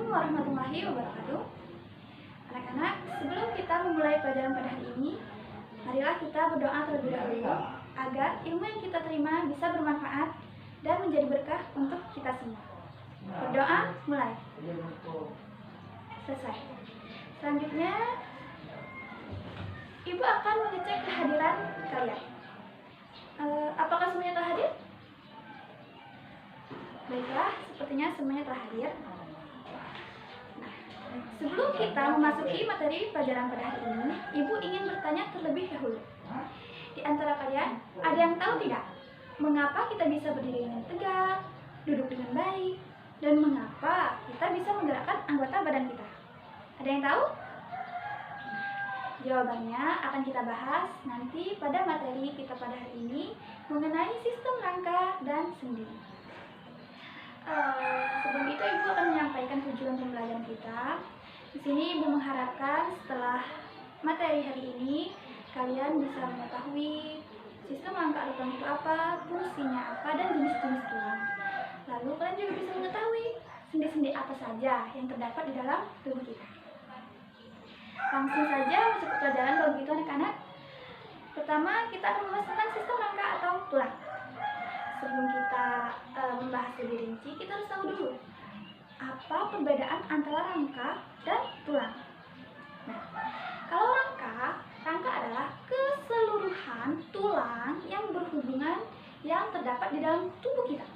Assalamualaikum warahmatullahi wabarakatuh. Anak-anak, sebelum kita memulai pelajaran pada hari ini, marilah kita berdoa terlebih dahulu agar ilmu yang kita terima bisa bermanfaat dan menjadi berkah untuk kita semua. Berdoa, mulai. Selesai. Selanjutnya, Ibu akan mengecek kehadiran kalian. Apakah semuanya telah hadir? Baiklah, sepertinya semuanya telah hadir. Nah, sebelum kita memasuki materi pelajaran pada hari ini, Ibu ingin bertanya terlebih dahulu. Di antara kalian, ada yang tahu tidak mengapa kita bisa berdiri dengan tegak, duduk dengan baik, dan mengapa kita bisa menggerakkan anggota badan kita? Ada yang tahu? Jawabannya akan kita bahas nanti pada materi kita pada hari ini mengenai sistem rangka dan sendi. Sebelum itu Ibu akan menyampaikan tujuan pembelajaran kita. Di sini Ibu mengharapkan setelah materi hari ini kalian bisa mengetahui sistem rangka tulang itu apa, fungsinya apa, dan jenis-jenis tulang. Lalu kalian juga bisa mengetahui sendi-sendi apa saja yang terdapat di dalam tubuh kita. Langsung saja masuk ke pelajaran kalau begitu anak-anak. Pertama kita akan membahas tentang sistem rangka atau tulang. Sebelum kita membahas lebih rinci, kita harus tahu dulu apa perbedaan antara rangka dan tulang. Nah, kalau rangka adalah keseluruhan tulang yang berhubungan yang terdapat di dalam tubuh kita.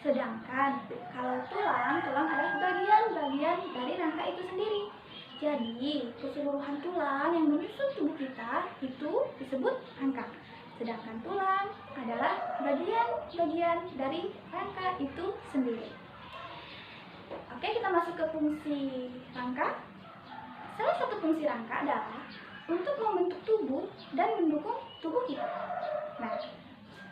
Sedangkan kalau tulang adalah bagian-bagian dari rangka itu sendiri. Jadi, keseluruhan tulang yang menyusun tubuh kita itu disebut rangka. Sedangkan tulang adalah bagian-bagian dari rangka itu sendiri. Oke, kita masuk ke fungsi rangka. Salah satu fungsi rangka adalah untuk membentuk tubuh dan mendukung tubuh kita. Nah,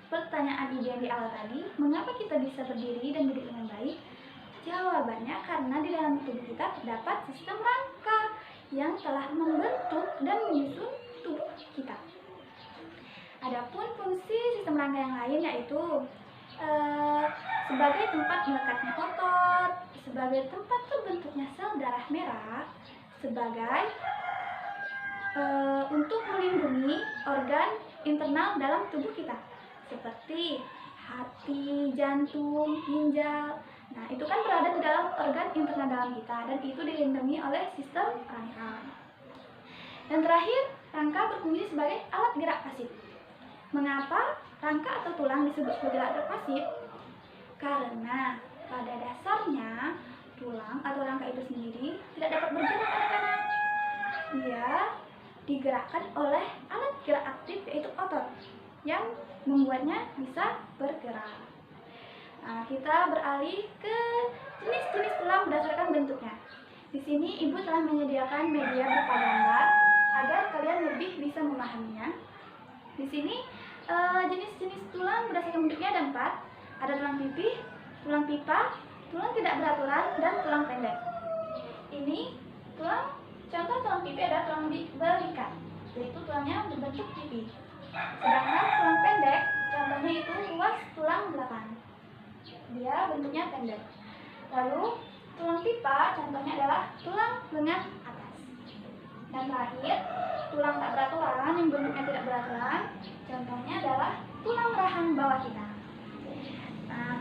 pertanyaan Ibu yang di awal tadi, mengapa kita bisa berdiri dan duduk dengan baik? Jawabannya karena di dalam tubuh kita terdapat sistem rangka yang telah membentuk dan menyusun tubuh kita. Adapun fungsi sistem rangka yang lain yaitu sebagai tempat melekatnya otot, sebagai tempat terbentuknya sel darah merah, sebagai untuk melindungi organ internal dalam tubuh kita seperti hati, jantung, ginjal. Nah, itu kan berada di dalam organ internal dalam kita dan itu dilindungi oleh sistem rangka. Dan terakhir, rangka berfungsi sebagai alat gerak pasif. Mengapa rangka atau tulang disebut sebagai alat gerak pasif? Karena pada dasarnya tulang atau rangka itu sendiri tidak dapat bergerak anak-anak. Dia digerakkan oleh alat gerak aktif yaitu otot yang membuatnya bisa bergerak. Nah, kita beralih ke jenis-jenis tulang berdasarkan bentuknya. Di sini Ibu telah menyediakan media berupa gambar agar kalian lebih bisa memahaminya. Di sini jenis-jenis tulang berdasarkan bentuknya ada 4. Ada tulang pipih, tulang pipa, tulang tidak beraturan, dan tulang pendek. Ini contoh tulang pipih adalah tulang belikat, yaitu tulangnya berbentuk pipih. Sedangkan tulang pendek, contohnya itu ruas tulang belakang. Dia bentuknya pendek. Lalu tulang pipa contohnya adalah tulang lengan atas. Dan terakhir, tulang tak beraturan yang bentuknya tidak beraturan, contohnya adalah tulang rahang bawah kita. Nah,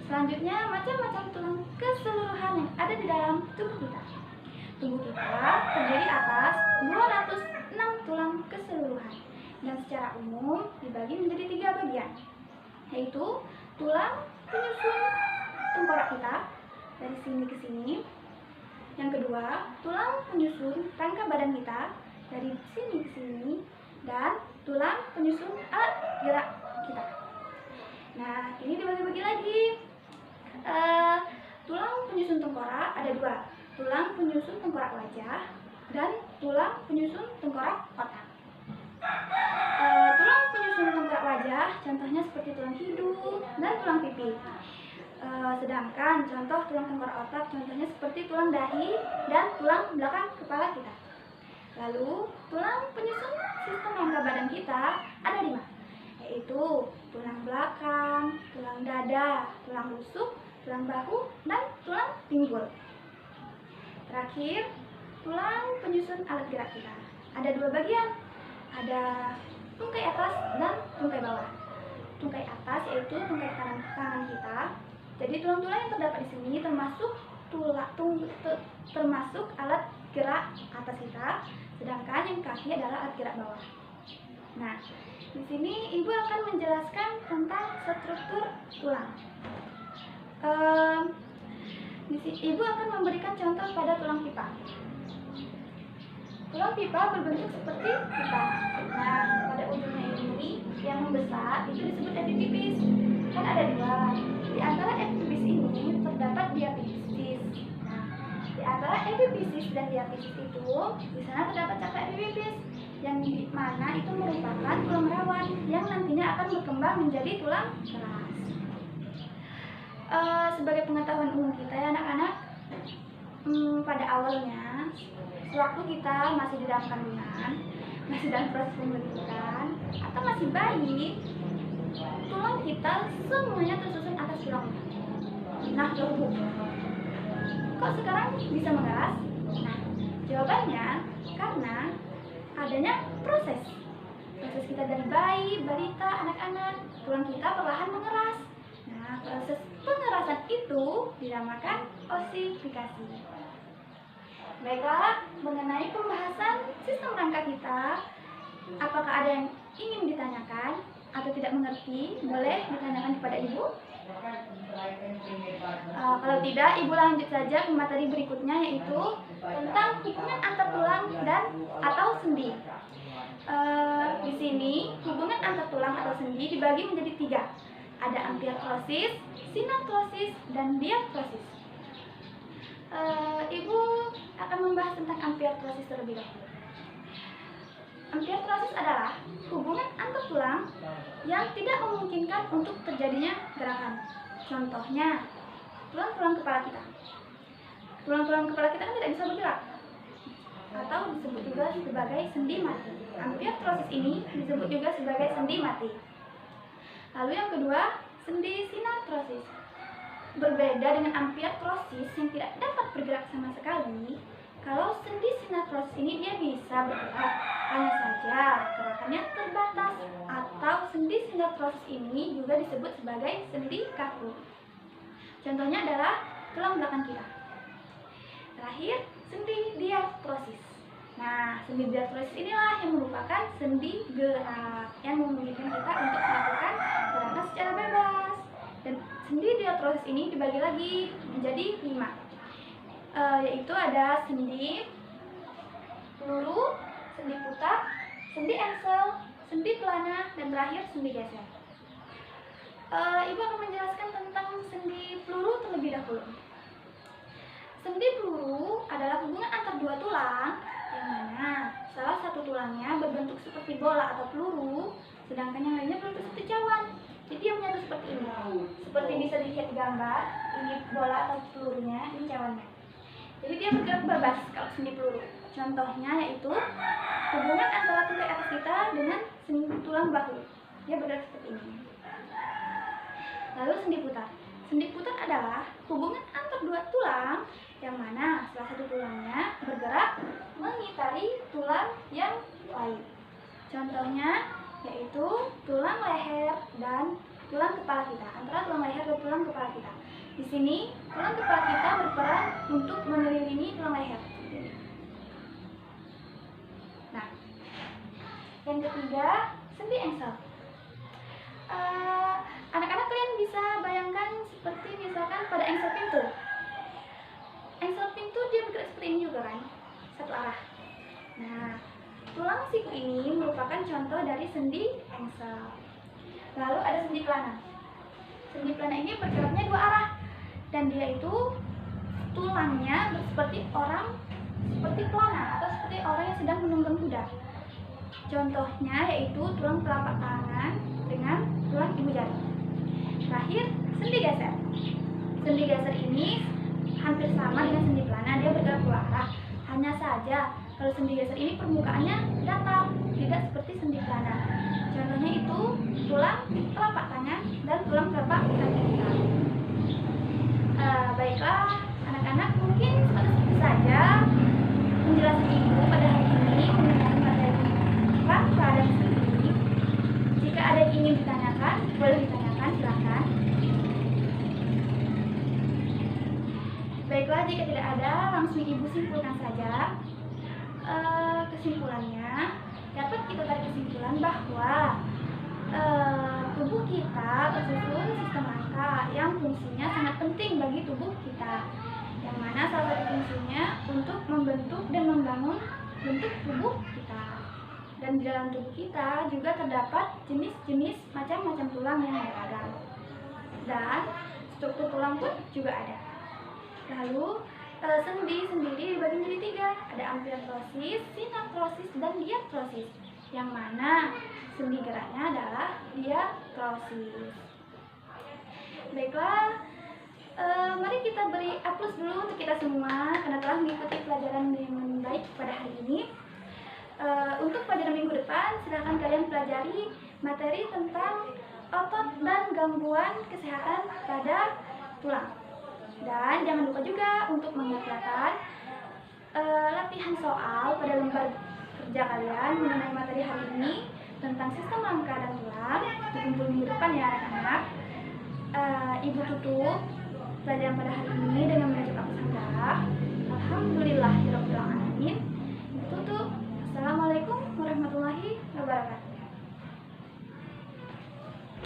selanjutnya macam-macam tulang keseluruhan yang ada di dalam tubuh kita. Tubuh kita terdiri atas 206 tulang keseluruhan dan secara umum dibagi menjadi 3 bagian, yaitu tulang penyusun tengkorak kita dari sini ke sini. Yang kedua, tulang penyusun rangka badan kita dari sini ke sini, dan tulang penyusun alat gerak kita. Nah, ini dibagi-bagi lagi. Tulang penyusun tengkorak ada 2, tulang penyusun tengkorak wajah dan tulang penyusun tengkorak otak. Tulang penyusun tengkorak wajah contohnya seperti tulang hidung dan tulang pipi. Sedangkan contoh tulang tengkorak otak contohnya seperti tulang dahi dan tulang belakang kepala kita. Lalu tulang penyusun sistem rangka badan kita ada 5, yaitu tulang belakang, tulang dada, tulang rusuk, tulang bahu, dan tulang pinggul. Terakhir, tulang penyusun alat gerak kita. Ada dua bagian, ada tungkai atas dan tungkai bawah. Tungkai atas yaitu tungkai tangan kita. Jadi tulang-tulang yang terdapat di sini termasuk termasuk alat gerak atas kita, sedangkan yang kaki adalah alat gerak bawah. Nah, di sini ibu akan menjelaskan tentang struktur tulang. Ibu akan memberikan contoh pada tulang pipa. Tulang pipa berbentuk seperti pipa. Nah, pada ujungnya ini yang membesar itu disebut epipipis. Kan ada dua. Di antara epipipis ini terdapat diapisis. Nah, di antara epifisis dan diafisis itu, di sana terdapat cakra epipipis, yang di mana itu merupakan tulang rawan yang nantinya akan berkembang menjadi tulang keras. Sebagai pengetahuan umum kita ya anak-anak, pada awalnya, sewaktu kita masih di dalam kandungan, masih dalam proses pembentukan, atau masih bayi, tulang kita semuanya tersusun atas tulang. Nah, loh, kok sekarang bisa mengeras? Nah, jawabannya karena adanya proses kita dari bayi, balita, anak-anak, tulang kita perlahan mengeras. Nah, proses pengerasan itu dinamakan osifikasi. Baiklah, mengenai pembahasan sistem rangka kita, apakah ada yang ingin ditanyakan atau tidak mengerti? Boleh ditanyakan kepada ibu. Kalau tidak, ibu lanjut saja ke materi berikutnya, yaitu tentang hubungan antar tulang dan atau sendi. Di sini hubungan antar tulang atau sendi dibagi menjadi 3. Ada ampiartrosis, sinartrosis, dan diartrosis. Ibu akan membahas tentang ampiartrosis terlebih dahulu. Ampiartrosis adalah hubungan antar tulang yang tidak memungkinkan untuk terjadinya gerakan. Contohnya, tulang-tulang kepala kita. Tulang-tulang kepala kita kan tidak bisa bergerak, atau disebut juga sebagai sendi mati. Ampiartrosis ini disebut juga sebagai sendi mati. Lalu yang kedua, sendi sinartrosis. Berbeda dengan ampiartrosis yang tidak dapat bergerak sama sekali, kalau sendi sinartrosis ini dia bisa bergerak, hanya saja gerakannya terbatas, atau sendi sinartrosis ini juga disebut sebagai sendi kaku. Contohnya adalah tulang belakang kita. Terakhir, sendi diartrosis. Nah, sendi diartrosis inilah yang merupakan sendi gerak yang memungkinkan kita untuk melakukan gerakan secara bebas. Dan sendi diartrosis ini dibagi lagi menjadi 5, yaitu ada sendi peluru, sendi putar, sendi engsel, sendi pelana, dan terakhir sendi geser. Ibu akan menjelaskan tentang sendi peluru terlebih dahulu. Sendi peluru adalah hubungan antar dua tulang, yang mana salah satu tulangnya berbentuk seperti bola atau peluru, sedangkan yang lainnya berbentuk seperti cawan. Jadi dia menyatu seperti ini. Seperti bisa dilihat di gambar, ini bola atau pelurunya, ini cawannya. Jadi dia bergerak bebas kalau sendi peluru. Contohnya yaitu hubungan antara tungkai atas kita dengan sendi tulang bahu. Dia bergerak seperti ini. Lalu sendi putar. Sendi putar adalah hubungan antar dua tulang, yang mana salah satu tulangnya bergerak mengitari tulang yang lain. Contohnya yaitu tulang leher dan tulang kepala kita, antara tulang leher dan tulang kepala kita. Di sini tulang kepala kita berperan untuk mengelilingi tulang leher. Nah, yang ketiga, sendi engsel. Anak-anak kalian bisa bayangkan seperti misalkan pada engsel pintu. Engsel pintu dia bergerak seperti ini juga kan, satu arah. Nah, tulang siku ini merupakan contoh dari sendi engsel. Lalu ada sendi pelana. Sendi pelana ini bergeraknya dua arah, dan dia itu tulangnya seperti pelana atau seperti orang yang sedang menunggang kuda. Contohnya yaitu tulang telapak tangan dengan tulang ibu jari. Terakhir, sendi geser. Sendi geser ini hampir sama dengan sendi pelana, dia bergerak dua arah. Hanya saja kalau sendi geser ini permukaannya datar, tidak seperti sendi pelana. Contohnya itu tulang telapak tangan dan tulang telapak kaki kita. Baiklah anak-anak, mungkin Seperti itu saja penjelasan Ibu pada hari ini mengenai materi rangka dan sendi. Jika ada yang ingin ditanyakan, boleh ditanyakan, silakan. Baiklah, jika tidak ada, langsung Ibu simpulkan saja. Kesimpulannya, dapat kita tarik kesimpulan bahwa tubuh kita tersusun sistem rangka yang fungsinya sangat penting bagi tubuh kita, yang mana salah satu fungsinya untuk membentuk dan membangun bentuk tubuh kita. Dan di dalam tubuh kita juga terdapat jenis-jenis macam-macam tulang yang beragam, dan struktur tulang pun juga ada. Lalu sendi sendiri dibagi menjadi 3, ada amfiartrosis, sinartrosis, dan diartrosis, yang mana sendi geraknya adalah diartrosis. Baiklah, mari kita beri A+ dulu untuk kita semua karena telah mengikuti pelajaran dengan baik pada hari ini. Untuk pelajaran minggu depan, silakan kalian pelajari materi tentang otot dan gangguan kesehatan pada tulang. Dan jangan lupa juga untuk mengerjakan latihan soal pada lembar kerja kalian mengenai materi hari ini tentang sistem rangka dan tulang. Dikumpul minggu depan ya anak-anak. Ibu tutup pelajaran pada hari ini dengan mengucap hamdalah. Alhamdulillahirabbil alamin. Ibu tutup. Assalamualaikum warahmatullahi wabarakatuh.